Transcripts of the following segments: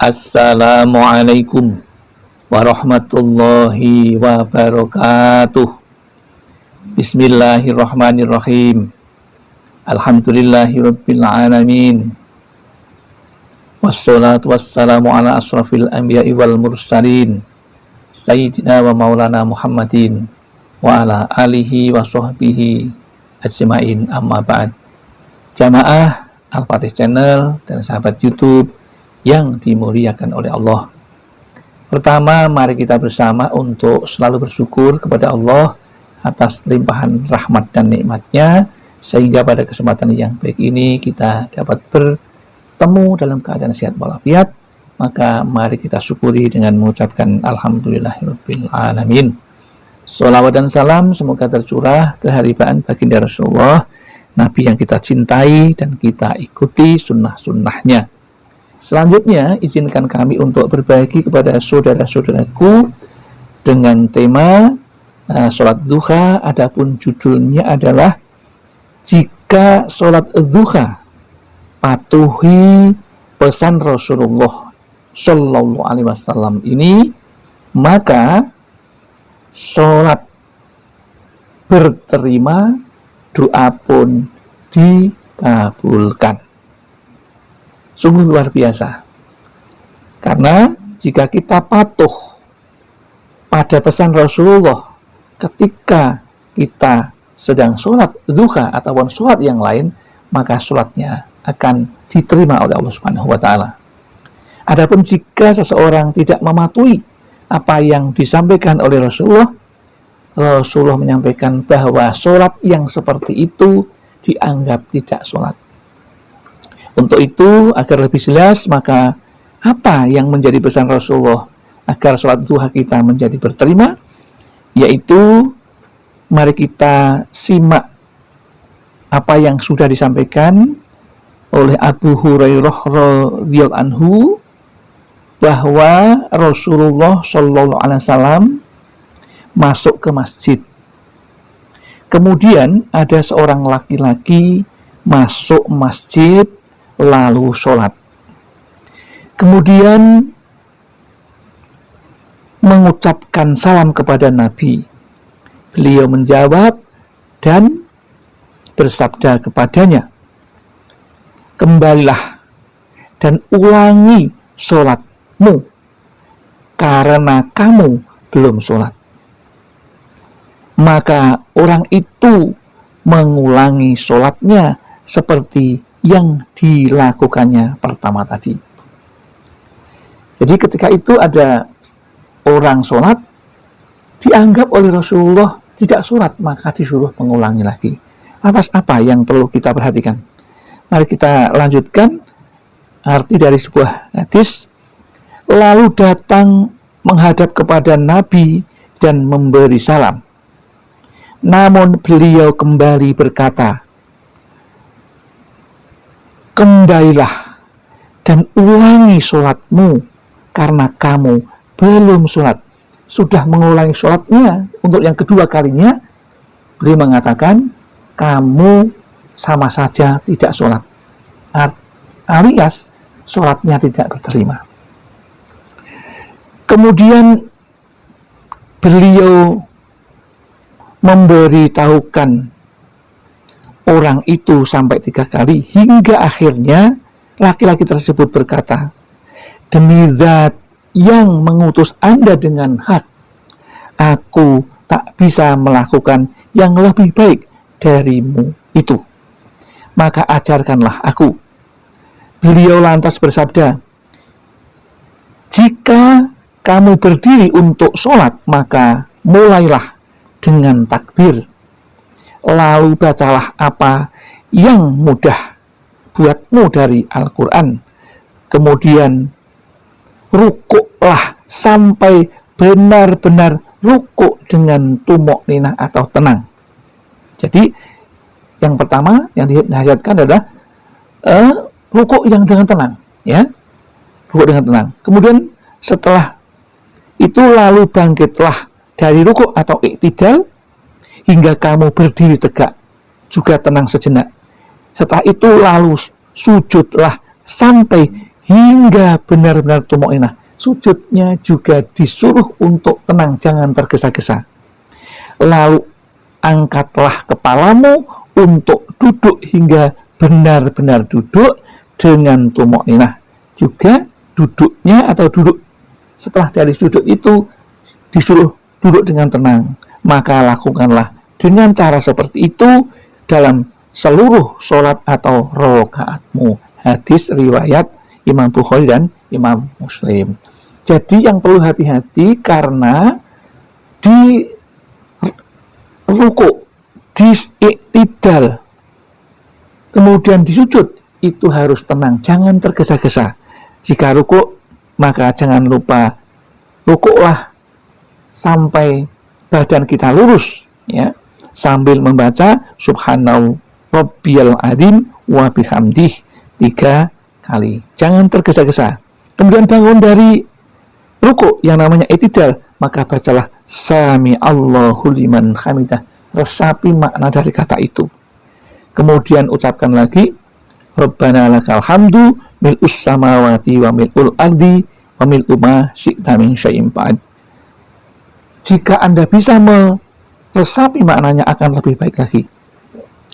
Assalamualaikum warahmatullahi wabarakatuh. Bismillahirrahmanirrahim. Alhamdulillahirabbil alamin. Wassalatu wassalamu ala asrafil anbiya'i wal mursalin sayyidina wa maulana Muhammadin wa ala alihi wa sahbihi ajma'in, amma ba'd. Jamaah Al-Fatih Channel dan sahabat YouTube yang dimuliakan oleh Allah. Pertama, mari kita bersama untuk selalu bersyukur kepada Allah atas limpahan rahmat dan nikmatnya, sehingga pada kesempatan yang baik ini kita dapat bertemu dalam keadaan sehat walafiat. Maka mari kita syukuri dengan mengucapkan Alhamdulillahirabbil alamin. Sholawat dan salam semoga tercurah keharibaan baginda Rasulullah, Nabi yang kita cintai dan kita ikuti sunnah-sunnahnya. Selanjutnya, izinkan kami untuk berbagi kepada saudara-saudaraku dengan tema sholat duha. Adapun judulnya adalah jika sholat duha patuhi pesan Rasulullah Shallallahu Alaihi Wasallam ini, maka sholat berterima, doa pun dikabulkan. Sungguh luar biasa, karena jika kita patuh pada pesan Rasulullah ketika kita sedang sholat duha ataupun sholat yang lain, maka sholatnya akan diterima oleh Allah Subhanahu wa Ta'ala. Adapun jika seseorang tidak mematuhi apa yang disampaikan oleh Rasulullah, Rasulullah menyampaikan bahwa sholat yang seperti itu dianggap tidak sholat. Untuk itu, agar lebih jelas, maka apa yang menjadi pesan Rasulullah agar sholat duha kita menjadi berterima, yaitu mari kita simak apa yang sudah disampaikan oleh Abu Hurairah radhiyallahu anhu, bahwa Rasulullah Shallallahu Alaihi Wasallam masuk ke masjid. Kemudian ada seorang laki-laki masuk masjid lalu sholat. Kemudian mengucapkan salam kepada Nabi. Beliau menjawab dan bersabda kepadanya, kembalilah dan ulangi sholatmu, karena kamu belum sholat. Maka orang itu mengulangi sholatnya seperti yang dilakukannya pertama tadi. Jadi ketika itu ada orang sholat, dianggap oleh Rasulullah tidak sholat, maka disuruh mengulangi lagi. Atas apa yang perlu kita perhatikan? Mari kita lanjutkan arti dari sebuah hadis. Lalu datang menghadap kepada Nabi dan memberi salam. Namun beliau kembali berkata, kembalilah dan ulangi sholatmu, karena kamu belum sholat. Sudah mengulangi sholatnya untuk yang kedua kalinya, beliau mengatakan, kamu sama saja tidak sholat, alias sholatnya tidak diterima. Kemudian beliau memberitahukan orang itu sampai 3 kali, hingga akhirnya laki-laki tersebut berkata, demi zat yang mengutus Anda dengan hak, aku tak bisa melakukan yang lebih baik darimu itu, maka ajarkanlah aku. Beliau lantas bersabda, jika kamu berdiri untuk sholat, maka mulailah dengan takbir, lalu bacalah apa yang mudah buatmu dari Al-Quran, kemudian rukuklah sampai benar-benar rukuk dengan tumok ninah atau tenang. Jadi yang pertama yang dihayatkan adalah rukuk yang dengan tenang, ya, rukuk dengan tenang. Kemudian setelah itu lalu bangkitlah dari rukuk atau iktidal hingga kamu berdiri tegak, juga tenang sejenak. Setelah itu lalu sujudlah sampai hingga benar-benar tumakninah. Sujudnya juga disuruh untuk tenang, jangan tergesa-gesa. Lalu angkatlah kepalamu untuk duduk hingga benar-benar duduk dengan tumakninah. Juga duduknya atau duduk setelah dari sujud itu disuruh duduk dengan tenang. Maka lakukanlah dengan cara seperti itu dalam seluruh sholat atau rakaatmu. Hadis riwayat Imam Bukhari dan Imam Muslim. Jadi yang perlu hati-hati karena di ruku, di i'tidal, kemudian di sujud itu harus tenang, jangan tergesa-gesa. Jika ruku, maka jangan lupa rukuklah sampai badan kita lurus, ya, sambil membaca Subhanallah Rabbiyal Azim wa bihamdih 3 kali. Jangan tergesa-gesa. Kemudian bangun dari ruku yang namanya i'tidal, maka bacalah Sami Allahu liman hamidah. Resapi makna dari kata itu. Kemudian ucapkan lagi Rabbana lakal hamdu mil'us samawati wa mil'ul ardi wa mil'u ma syi'ta min syai'in ba'd. Jika Anda bisa meresapi maknanya akan lebih baik lagi.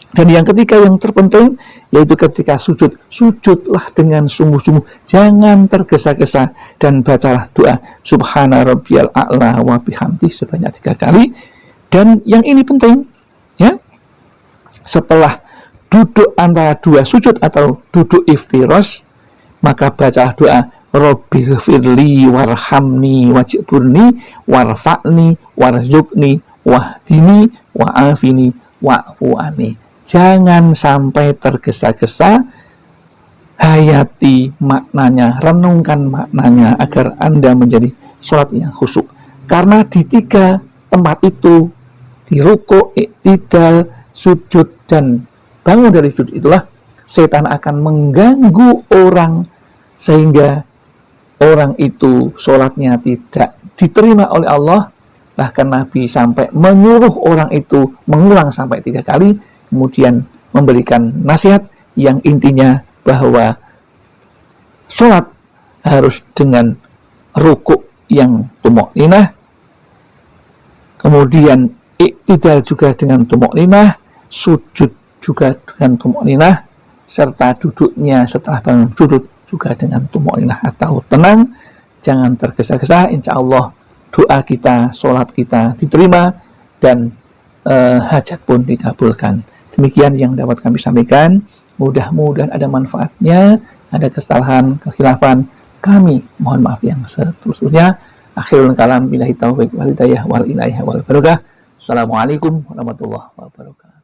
Dan yang ketiga yang terpenting yaitu ketika sujud, sujudlah dengan sungguh-sungguh, jangan tergesa-gesa, dan bacalah doa Subhana Rabbiyal A'la wa bihamdih sebanyak 3 kali. Dan yang ini penting, ya, setelah duduk antara dua sujud atau duduk iftiros, maka bacalah doa Rabbighfirli warhamni wajburni warfa'ni warzuqni wahdini wa'afini wa'fu'ani. Jangan sampai tergesa-gesa, hayati maknanya, renungkan maknanya agar Anda menjadi sholat yang khusyuk. Karena di 3 tempat itu, di ruku, i'tidal, sujud, dan bangun dari sujud itulah setan akan mengganggu orang sehingga orang itu sholatnya tidak diterima oleh Allah. Bahkan Nabi sampai menyuruh orang itu mengulang sampai 3 kali, kemudian memberikan nasihat yang intinya bahwa sholat harus dengan ruku yang tumakninah, kemudian i'tidal juga dengan tumakninah, sujud juga dengan tumakninah, serta duduknya setelah bangun sujud juga dengan tumakninah atau tenang. Jangan tergesa-gesa, insya Allah doa kita, sholat kita diterima dan hajat pun dikabulkan. Demikian yang dapat kami sampaikan. Mudah-mudahan ada manfaatnya. Ada kesalahan, kekhilafan, kami mohon maaf yang seterusnya. Akhirul kalam billahi taufiq wal hidayah wal inayah wal barakah. Assalamualaikum warahmatullahi wabarakatuh.